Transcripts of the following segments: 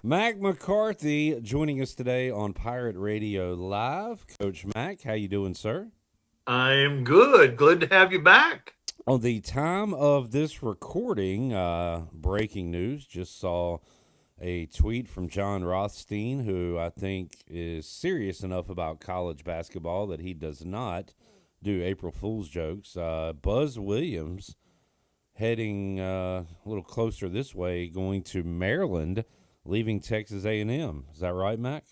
Mack McCarthy joining us today on Pirate Radio Live. Coach Mack, how you doing, sir? I am good. Glad to have you back. On the time of this recording, breaking news, just saw a tweet from John Rothstein, who I think is serious enough about college basketball that he does not do April Fool's jokes. Buzz Williams heading a little closer this way, going to Maryland, leaving Texas A&M. Is that right, Mac?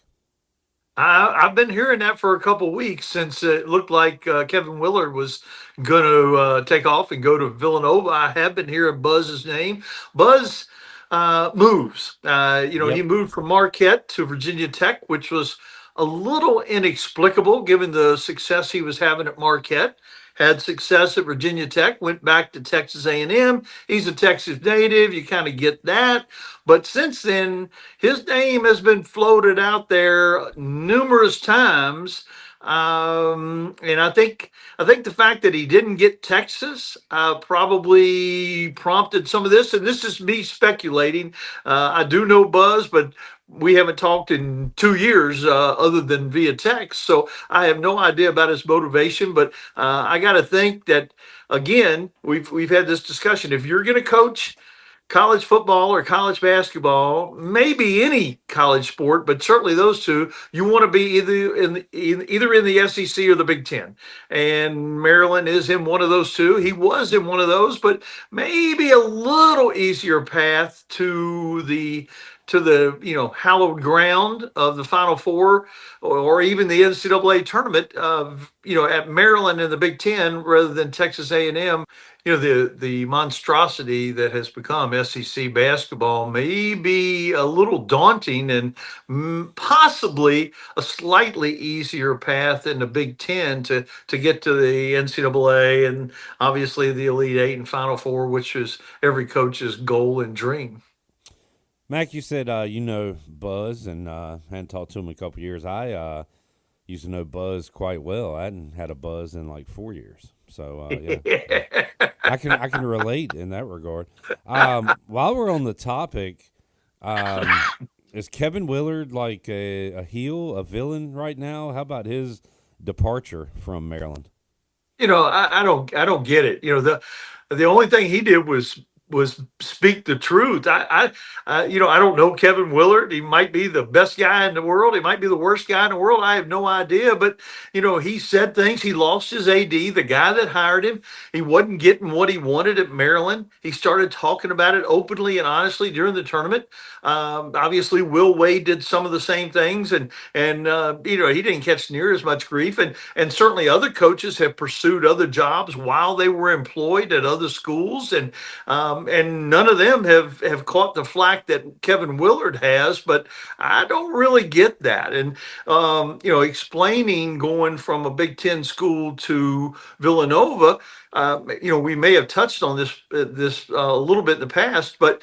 I've been hearing that for a couple weeks since it looked like Kevin Willard was going to take off and go to Villanova. I have been hearing Buzz's name. Buzz moves. He Yep. moved from Marquette to Virginia Tech, which was a little inexplicable given the success he was having at Marquette. Had success at Virginia Tech, went back to Texas A&M. He's a Texas native. You kind of get that. But since then, his name has been floated out there numerous times. And I think the fact that he didn't get Texas probably prompted some of this. And this is me speculating. I do know Buzz, but we haven't talked in 2 years other than via text. So I have no idea about his motivation. But I got to think that again, we've had this discussion. If you're going to coach college football or college basketball, maybe any college sport, but certainly those two, you want to be either in the SEC or the Big Ten. And Maryland is in one of those two. He was in one of those, but maybe a little easier path to the hallowed ground of the Final Four or even the NCAA tournament of at Maryland in the Big Ten rather than Texas A&M. The monstrosity that has become SEC basketball may be a little daunting and possibly a slightly easier path in the Big Ten to get to the NCAA and obviously the Elite Eight and Final Four, which is every coach's goal and dream. Mac, you said you know Buzz, and hadn't talked to him in a couple years. I used to know Buzz quite well. I hadn't had a Buzz in like 4 years, so yeah, I can relate in that regard. While we're on the topic, um, is Kevin Willard like a heel, a villain right now? How about his departure from Maryland? I don't get it. The only thing he did was speak the truth. I don't know Kevin Willard. He might be the best guy in the world. He might be the worst guy in the world. I have no idea. But he said things. He lost his AD, the guy that hired him. He wasn't getting what he wanted at Maryland. He started talking about it openly and honestly during the tournament. Obviously, Will Wade did some of the same things, and he didn't catch near as much grief. And certainly other coaches have pursued other jobs while they were employed at other schools, and none of them have caught the flack that Kevin Willard has. But I don't really get that. And explaining going from a Big Ten school to Villanova. We may have touched on this a little bit in the past, but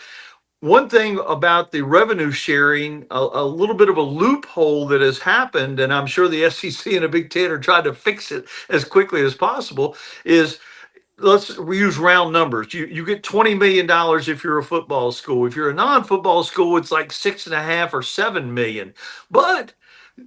one thing about the revenue sharing, a little bit of a loophole that has happened, and I'm sure the SEC and the Big Ten are trying to fix it as quickly as possible, is let's use round numbers. You get $20 million if you're a football school. If you're a non-football school, it's like 6.5 or 7 million. But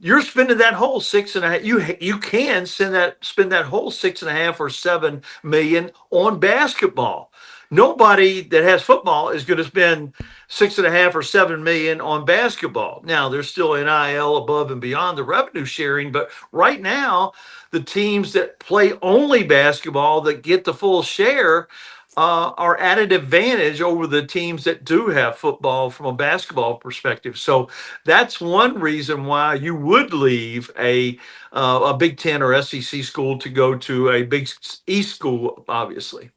you're spending that whole 6.5. You can spend that whole 6.5 or 7 million on basketball. Nobody that has football is going to spend 6.5 or 7 million on basketball. Now there's still NIL above and beyond the revenue sharing, but right now the teams that play only basketball that get the full share are at an advantage over the teams that do have football from a basketball perspective. So that's one reason why you would leave a Big Ten or SEC school to go to a Big East school, obviously.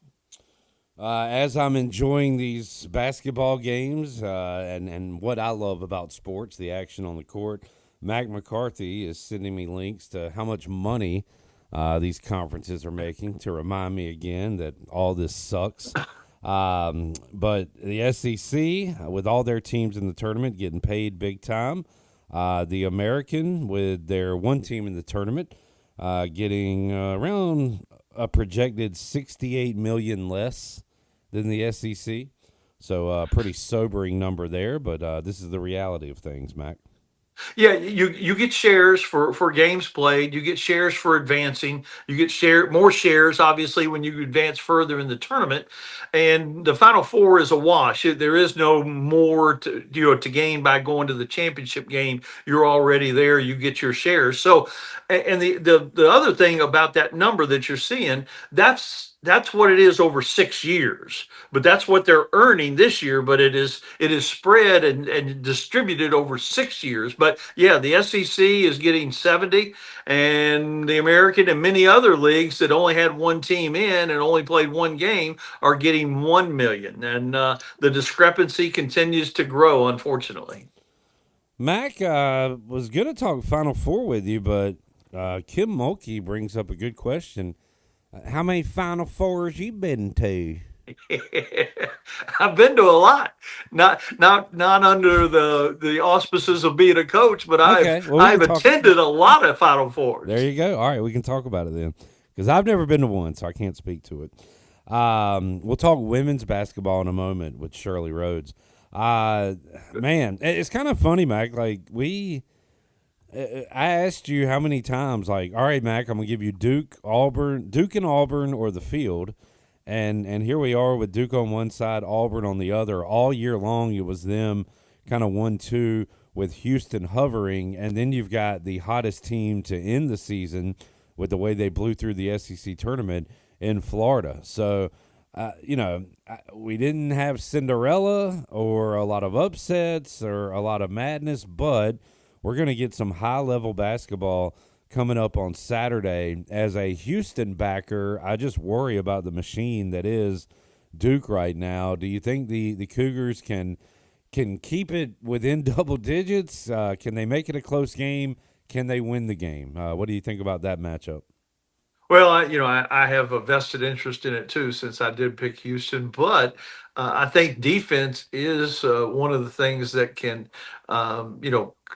As I'm enjoying these basketball games and what I love about sports, the action on the court, Mac McCarthy is sending me links to how much money these conferences are making to remind me again that all this sucks. But the SEC, with all their teams in the tournament getting paid big time, the American, with their one team in the tournament, getting around a projected 68 million less than the SEC. So pretty sobering number there, but this is the reality of things, Mac. Yeah, you get shares for games played. You get shares for advancing. You get more shares, obviously, when you advance further in the tournament. And the Final Four is a wash. There is no more to gain by going to the championship game. You're already there. You get your shares. So, and the other thing about that number that you're seeing, that's what it is over 6 years. But that's what they're earning this year. But it is spread and distributed over 6 years. But yeah, the SEC is getting 70, and the American and many other leagues that only had one team in and only played one game are getting 1 million. And the discrepancy continues to grow, unfortunately. Mac was going to talk Final Four with you, but Kim Mulkey brings up a good question. How many Final Fours you been to? I've been to a lot, not under the auspices of being a coach, but Okay, well we I've can talk. attended a lot of Final There Fours. you go. All right, we can talk about it then, because I've never been to one, so I can't speak to it. We'll talk women's basketball in a moment with Shirley Rhodes. Man, it's kind of funny, Mac. Like I asked you how many times. Like, all right, Mac, I'm gonna give you Duke, Duke and Auburn, or the field. And here we are with Duke on one side, Auburn on the other. All year long, it was them kind of 1-2 with Houston hovering, and then you've got the hottest team to end the season with the way they blew through the SEC tournament in Florida. So, we didn't have Cinderella or a lot of upsets or a lot of madness, but we're going to get some high-level basketball coming up on Saturday. As a Houston backer, I just worry about the machine that is Duke right now. Do you think the Cougars can keep it within double digits? Can they make it a close game? Can they win the game? What do you think about that matchup? Well, I have a vested interest in it too, since I did pick Houston. But I think defense is one of the things that can,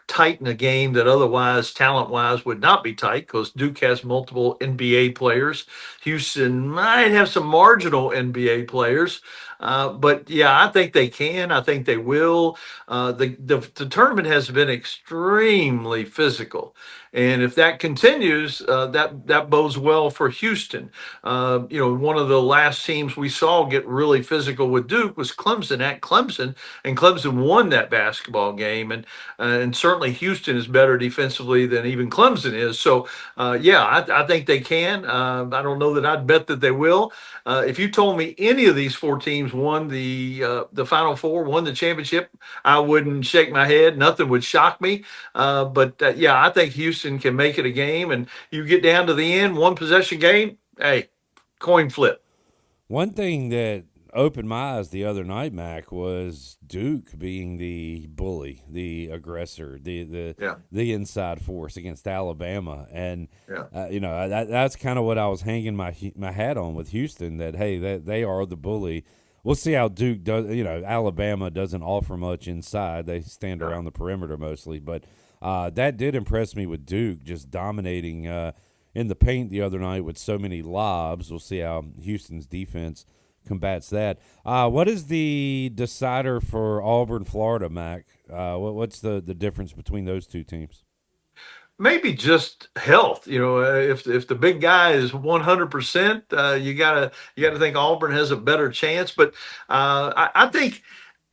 tighten a game that otherwise, talent-wise, would not be tight, because Duke has multiple NBA players. Houston might have some marginal NBA players, but yeah, I think they can. I think they will. The tournament has been extremely physical. And if that continues, that bodes well for Houston. One of the last teams we saw get really physical with Duke was Clemson at Clemson, and Clemson won that basketball game. And certainly Houston is better defensively than even Clemson is. So yeah, I think they can. I don't know that I'd bet that they will. If you told me any of these four teams won the Final Four, won the championship, I wouldn't shake my head. Nothing would shock me. But yeah, I think Houston can make it a game, and you get down to the end, one possession game. Hey, coin flip. One thing that opened my eyes the other night, Mac, was Duke being the bully, the aggressor, Yeah, the inside force against Alabama, and yeah. that's kind of what I was hanging my hat on with Houston. That hey, that they are the bully. We'll see how Duke does. Alabama doesn't offer much inside; they stand Yeah. around the perimeter mostly. But that did impress me with Duke just dominating in the paint the other night with so many lobs. We'll see how Houston's defense combats that. What is the decider for Auburn, Florida, Mac? What's the difference between those two teams? Maybe just health. If the big guy is 100%, you gotta think Auburn has a better chance. But I think,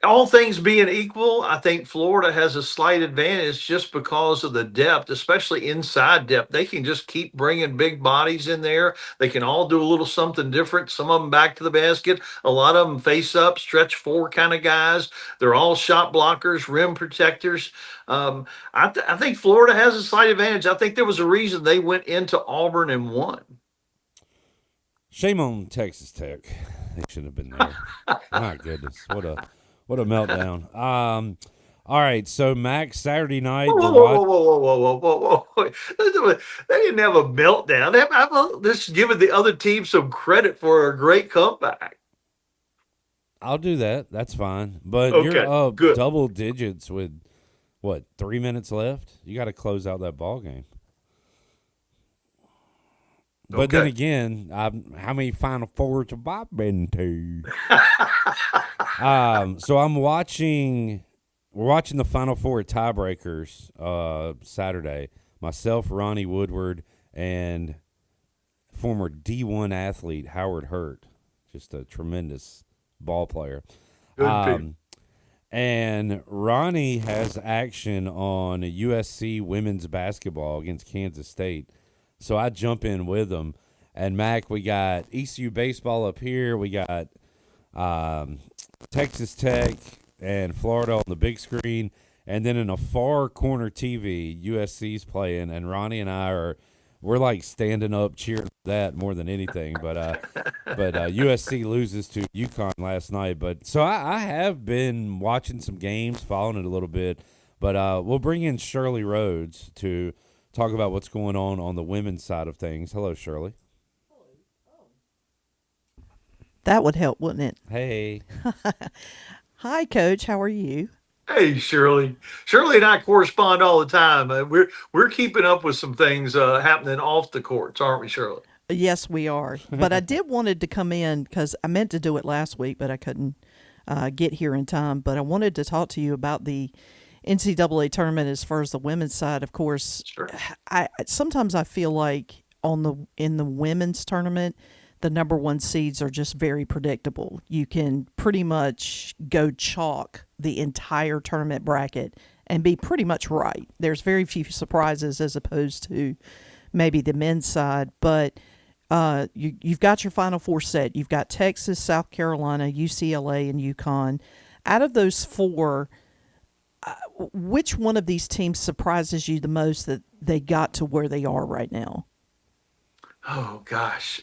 all things being equal, I think Florida has a slight advantage just because of the depth, especially inside depth. They can just keep bringing big bodies in there. They can all do a little something different. Some of them back to the basket. A lot of them face up, stretch four kind of guys. They're all shot blockers, rim protectors. I think Florida has a slight advantage. I think there was a reason they went into Auburn and won. Shame on Texas Tech. They should have been there. My goodness, what a meltdown. All right, so Mac, Saturday Whoa, night whoa, we're whoa, watching. whoa, whoa, whoa, whoa, whoa, whoa. They didn't have a meltdown. I've just giving the other team some credit for a great comeback. I'll do that. That's fine. But you're Okay, up good. double digits with what 3 minutes left. You got to close out that ball game. But then Okay. again, how many Final Fours have I been to? So I'm watching. We're watching the Final Four tiebreakers Saturday. Myself, Ronnie Woodward, and former D1 athlete Howard Hurt, just a tremendous ball player. Good people. And Ronnie has action on USC women's basketball against Kansas State. So I jump in with them. And Mac, we got ECU baseball up here. We got Texas Tech and Florida on the big screen. And then in a far corner TV, USC's playing. And Ronnie and we're like standing up cheering for that more than anything. But USC loses to UConn last night. But so I have been watching some games, following it a little bit. But we'll bring in Shirley Rhodes to talk about what's going on the women's side of things. Hello, Shirley. That would help, wouldn't it? Hey. Hi, Coach. How are you? Hey, Shirley. Shirley and I correspond all the time. We're keeping up with some things happening off the courts, aren't we, Shirley? Yes, we are. But I did wanted to come in because I meant to do it last week, but I couldn't get here in time. But I wanted to talk to you about the NCAA tournament as far as the women's side. Of course, Sure. I sometimes I feel like in the women's tournament, the number one seeds are just very predictable. You can pretty much go chalk the entire tournament bracket and be pretty much right. There's very few surprises as opposed to maybe the men's side, but you've got your Final Four set. You've got Texas, South Carolina, UCLA, and UConn. Out of those four, which one of these teams surprises you the most that they got to where they are right now? Oh gosh.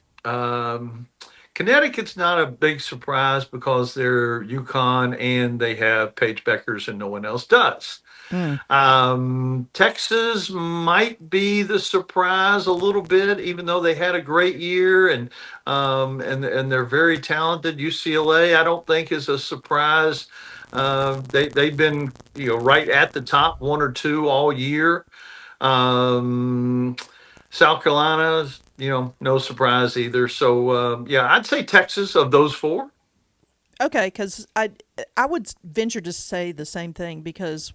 Connecticut's not a big surprise because they're UConn and they have Paige Beckers and no one else does. Mm. Texas might be the surprise a little bit, even though they had a great year and they're very talented. UCLA, I don't think is a surprise. They've been right at the top one or two all year. Um, South Carolina, no surprise either. So yeah, I'd say Texas of those four. Okay, because I would venture to say the same thing because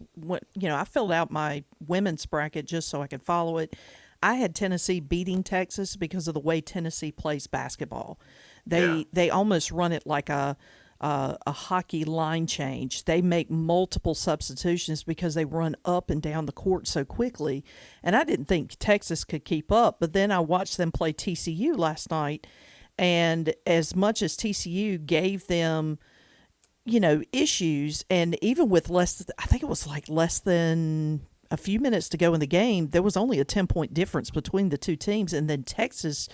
I filled out my women's bracket just so I could follow it. I had Tennessee beating Texas because of the way Tennessee plays basketball. Yeah. They almost run it like a hockey line change. They make multiple substitutions because they run up and down the court so quickly. And I didn't think Texas could keep up. But then I watched them play TCU last night. And as much as TCU gave them, issues, and even with I think it was like less than a few minutes to go in the game, there was only a 10-point difference between the two teams. And then Texas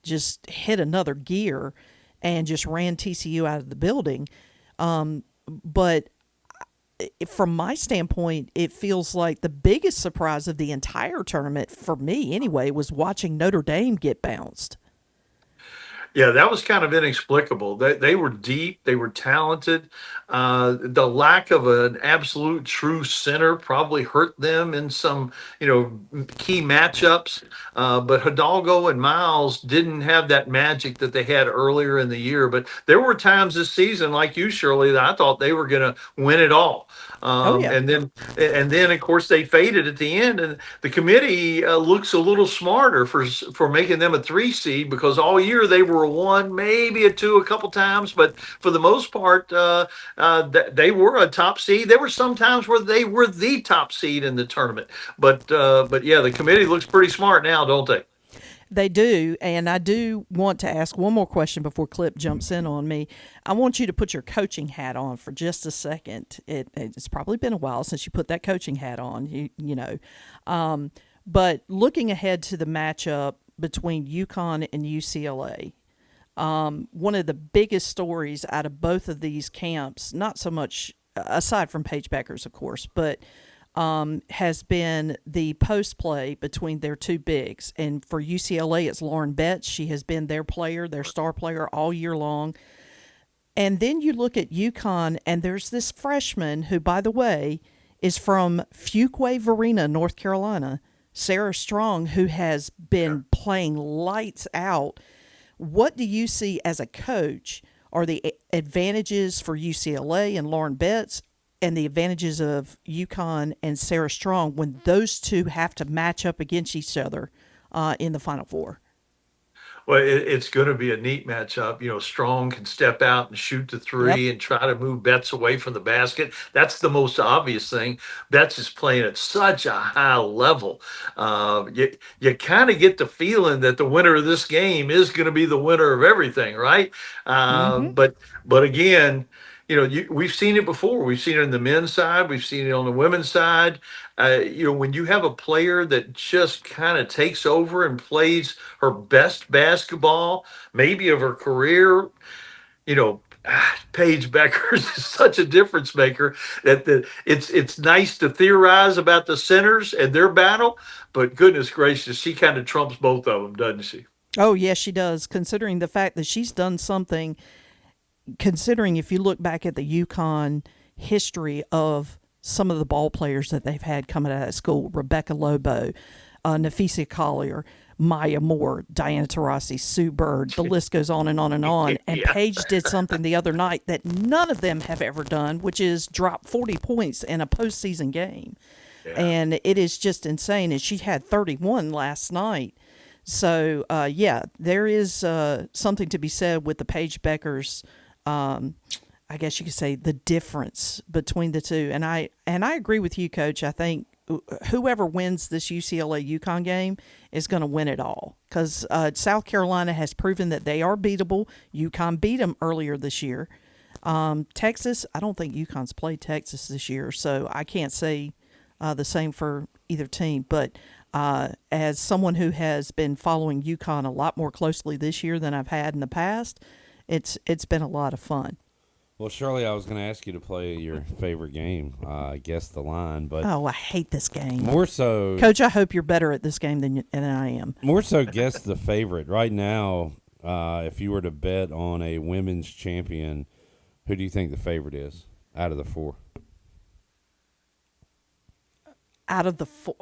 just hit another gear and just ran TCU out of the building. But from my standpoint, it feels like the biggest surprise of the entire tournament, for me anyway, was watching Notre Dame get bounced. Yeah, that was kind of inexplicable. They were deep, they were talented. The lack of an absolute true center probably hurt them in some, key matchups. But Hidalgo and Miles didn't have that magic that they had earlier in the year. But there were times this season, like you, Shirley, that I thought they were going to win it all. Oh, yeah. And then of course they faded at the end, and the committee looks a little smarter for making them a 3 seed because all year they were a 1, maybe a 2, a couple times, but for the most part they were a top seed. There were some times where they were the top seed in the tournament, but yeah, the committee looks pretty smart now, don't they? They do, and I do want to ask one more question before Clip jumps in on me. I want you to put your coaching hat on for just a second. It's probably been a while since you put that coaching hat on, but looking ahead to the matchup between UConn and UCLA, one of the biggest stories out of both of these camps, not so much aside from Paige Beckers, of course, but has been the post play between their two bigs. And for UCLA, it's Lauren Betts. She has been their player, their star player all year long. And then you look at UConn, and there's this freshman who, by the way, is from Fuquay-Varina, North Carolina. Sarah Strong, who has been playing lights out. What do you see as a coach are the advantages for UCLA and Lauren Betts and the advantages of UConn and Sarah Strong when those two have to match up against each other in the Final Four? Well, it's going to be a neat matchup. Strong can step out and shoot the Yep. three and try to move Betts away from the basket. That's the most obvious thing. Betts is playing at such a high level. You kind of get the feeling that the winner of this game is going to be the winner of everything, right? Mm-hmm. But again, we've seen it before. We've seen it on the men's side. We've seen it on the women's side. When you have a player that just kind of takes over and plays her best basketball, maybe of her career, Paige Beckers is such a difference maker that it's nice to theorize about the centers and their battle, but goodness gracious, she kind of trumps both of them, doesn't she? Oh, yes, she does, considering the fact that she's done something, considering if you look back at the UConn history of some of the ball players that they've had coming out of school, Rebecca Lobo, Nafisa Collier, Maya Moore, Diana Taurasi, Sue Bird, the list goes on and on and on. And Yeah. Paige did something the other night that none of them have ever done, which is drop 40 points in a postseason game. Yeah. And it is just insane. And she had 31 last night. So, there is something to be said with the Paige Beckers. I guess you could say the difference between the two. And I agree with you, Coach. I think whoever wins this UCLA UConn game is going to win it all because South Carolina has proven that they are beatable. UConn beat them earlier this year. Texas, I don't think UConn's played Texas this year, so I can't say the same for either team. But as someone who has been following UConn a lot more closely this year than I've had in the past, it's been a lot of fun. Well, Shirley, I was going to ask you to play your favorite game, guess the line, but Oh, I hate this game. more so, Coach, I hope you're better at this game than I am. more so, guess the favorite right now. If you were to bet on a women's champion, who do you think the favorite is out of the four? Out of the four.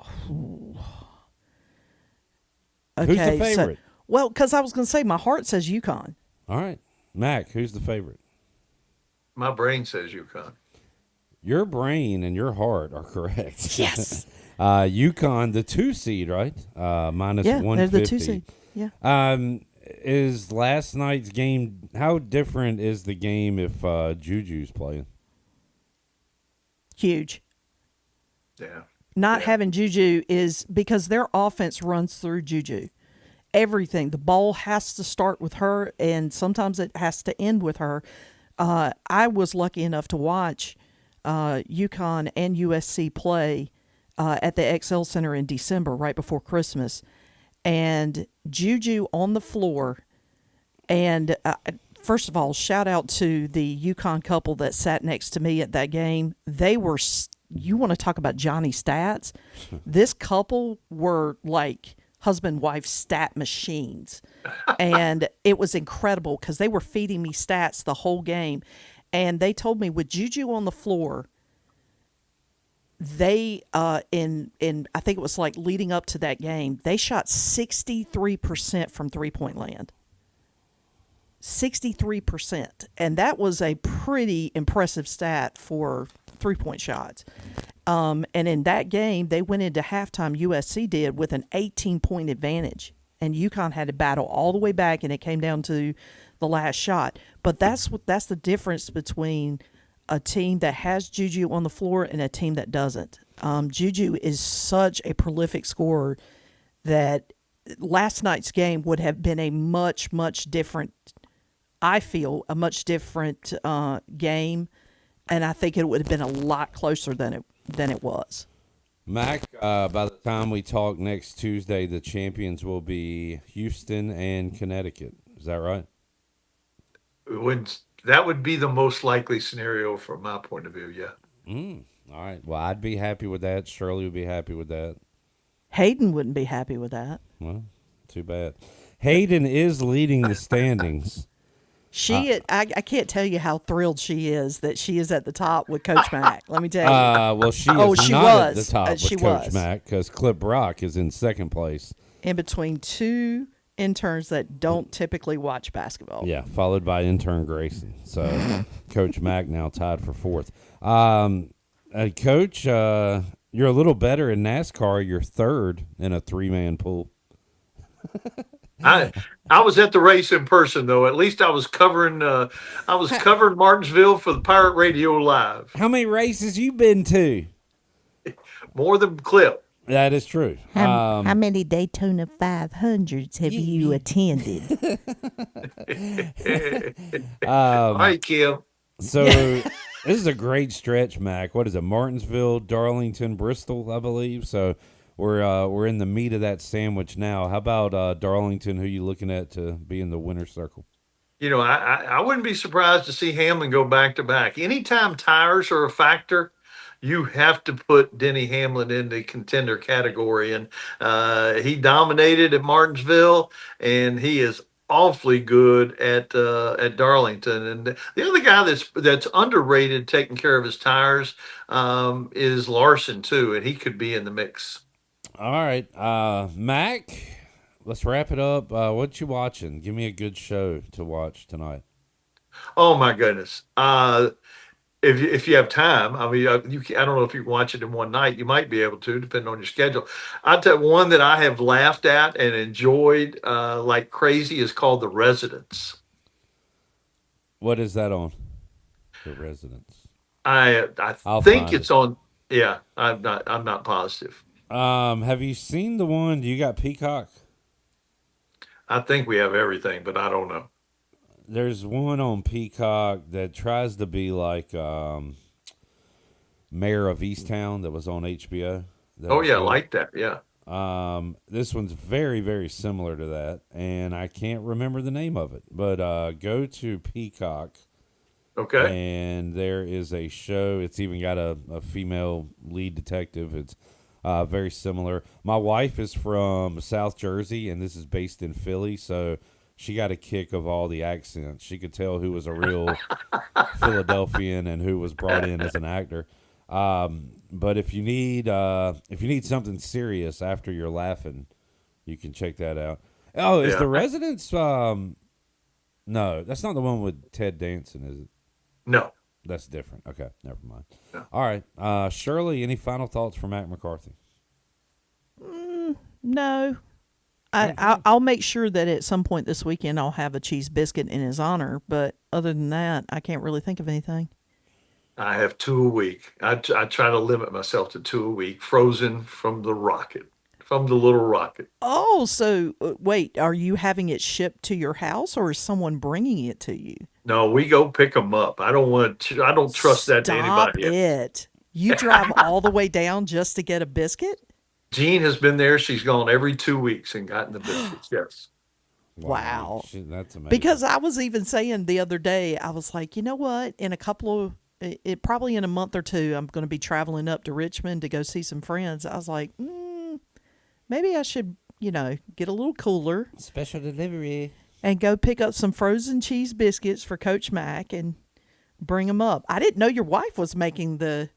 Who's the Okay, favorite? well, because I was going to say my heart says UConn. All right, Mac, who's the favorite? My brain says UConn. Your brain and your heart are correct. Yes. UConn, the 2 seed, right? Minus Yeah, 150. they're the 2 seed. Yeah. Is last night's game, how different is the game if Juju's playing? Huge. Yeah. Not having Juju is because their offense runs through Juju. Everything. The ball has to start with her, and sometimes it has to end with her. I was lucky enough to watch UConn and USC play at the XL Center in December, right before Christmas. And Juju on the floor. And first of all, shout out to the UConn couple that sat next to me at that game. They were, you want to talk about Johnny stats? This couple were like husband-wife stat machines. And it was incredible because they were feeding me stats the whole game. And they told me with Juju on the floor, they in I think it was like leading up to that game, they shot 63% from three-point land. 63%. And that was a pretty impressive stat for three-point shots. And in that game, they went into halftime, USC did, with an 18-point advantage. And UConn had to battle all the way back, and it came down to the last shot. But that's the difference between a team that has Juju on the floor and a team that doesn't. Juju is such a prolific scorer that last night's game would have been a much, much different, I feel, a much different game. And I think it would have been a lot closer than it was. Mac, by the time we talk next Tuesday, the champions will be Houston and Connecticut. Is that right? That would be the most likely scenario from my point of view, yeah. All right. Well, I'd be happy with that. Shirley would be happy with that. Hayden wouldn't be happy with that. Well, too bad. Hayden is leading the standings. I can't tell you how thrilled she is that she is at the top with Coach Mack. Let me tell you. Well, she is she not at the was. top She with Coach was. Mack because Clip Brock is in second place. In between two interns that don't typically watch basketball. Yeah, followed by intern Grayson. So Coach Mack now tied for fourth. Coach, you're a little better in NASCAR. You're third in a 3-man pool. I was at the race in person though. At least I was covering Martinsville for the Pirate Radio Live. How many races you been to? More than Clip. That is true. How many Daytona 500s have you attended? All right, Kim. So this is a great stretch, Mac. What is it? Martinsville, Darlington, Bristol, I believe. So we're in the meat of that sandwich now. How about Darlington? Who you looking at to be in the winner's circle? You know, I wouldn't be surprised to see Hamlin go back to back. Anytime tires are a factor, you have to put Denny Hamlin in the contender category. And he dominated at Martinsville, and he is awfully good at Darlington. And the other guy that's underrated taking care of his tires is Larson too, and he could be in the mix. All right, Mac, let's wrap it up. What you watching? Give me a good show to watch tonight. Oh my goodness. If you have time, I mean, I don't know if you can watch it in one night. You might be able to, depending on your schedule. I'll tell you one that I have laughed at and enjoyed like crazy is called The Residents. What is that on? The Residents. I I'll think find it's it. on. Yeah, I'm not positive. Have you seen the one? Do you got Peacock? I think we have everything, but I don't know. There's one on Peacock that tries to be like Mayor of Easttown that was on HBO. Oh yeah, good. like that. Yeah. This one's very, very similar to that, and I can't remember the name of it. But go to Peacock, Okay. and there is a show. It's even got a female lead detective. It's very similar. My wife is from South Jersey, and this is based in Philly, so she got a kick of all the accents. She could tell who was a real Philadelphian and who was brought in as an actor. But if you need something serious after you're laughing, you can check that out. Oh, is Yeah. The Residents? No, that's not the one with Ted Danson, is it? No. That's different. Okay, never mind. Yeah. All right, Shirley, any final thoughts for Mack McCarthy? No. I'll make sure that at some point this weekend I'll have a cheese biscuit in his honor. But other than that, I can't really think of anything. I have 2 a week. I try to limit myself to 2 a week, frozen from the little rocket. Oh, so wait, are you having it shipped to your house or is someone bringing it to you? No, we go pick them up. I don't trust that to Stop anybody. it. You drive all the way down just to get a biscuit? Jean has been there. She's gone every 2 weeks and gotten the biscuits. Yes. Wow. Shit, that's amazing. Because I was even saying the other day, I was like, you know what? In a couple of, probably in a month or two, I'm going to be traveling up to Richmond to go see some friends. I was like, maybe I should, get a little cooler Special delivery. and go pick up some frozen cheese biscuits for Coach Mack and bring them up. I didn't know your wife was making the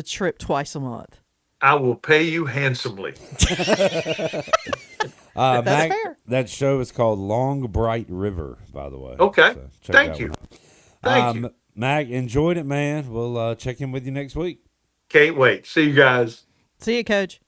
trip twice a month. I will pay you handsomely. That's Mac, fair. that show is called Long Bright River, by the way. Okay. So check Thank that you. one out. Thank you. Mac, enjoyed it, man. We'll check in with you next week. Can't wait. See you guys. See you, Coach.